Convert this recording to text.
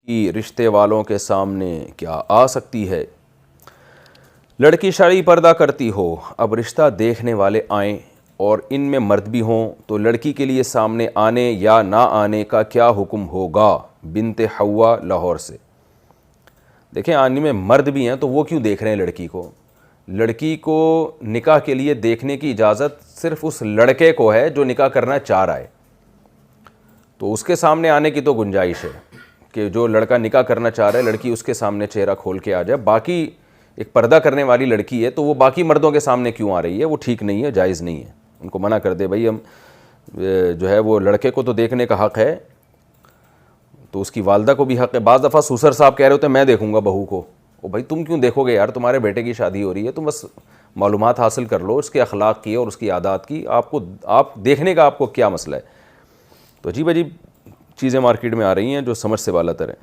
کی رشتے والوں کے سامنے کیا آ سکتی ہے؟ لڑکی شرعی پردہ کرتی ہو، اب رشتہ دیکھنے والے آئیں اور ان میں مرد بھی ہوں تو لڑکی کے لیے سامنے آنے یا نہ آنے کا کیا حکم ہوگا؟ بنت حوا لاہور سے۔ دیکھیں، آنے میں مرد بھی ہیں تو وہ کیوں دیکھ رہے ہیں لڑکی کو؟ لڑکی کو نکاح کے لیے دیکھنے کی اجازت صرف اس لڑکے کو ہے جو نکاح کرنا چاہ رہا ہے، تو اس کے سامنے آنے کی تو گنجائش ہے کہ جو لڑکا نکاح کرنا چاہ رہا ہے لڑکی اس کے سامنے چہرہ کھول کے آ جائے۔ باقی ایک پردہ کرنے والی لڑکی ہے تو وہ باقی مردوں کے سامنے کیوں آ رہی ہے؟ وہ ٹھیک نہیں ہے، جائز نہیں ہے۔ ان کو منع کر دے بھائی، ہم جو ہے وہ لڑکے کو تو دیکھنے کا حق ہے، تو اس کی والدہ کو بھی حق ہے۔ بعض دفعہ سوسر صاحب کہہ رہے ہوتے ہیں میں دیکھوں گا بہو کو، او بھائی تم کیوں دیکھو گے یار، تمہارے بیٹے کی شادی ہو رہی ہے، تم بس معلومات حاصل کر لو اس کے اخلاق کی اور اس کی عادات کی، آپ دیکھنے کا آپ کو کیا مسئلہ ہے؟ تو عجیب عجیب چیزیں مارکیٹ میں آ رہی ہیں جو سمجھ سے بالاتر ہیں۔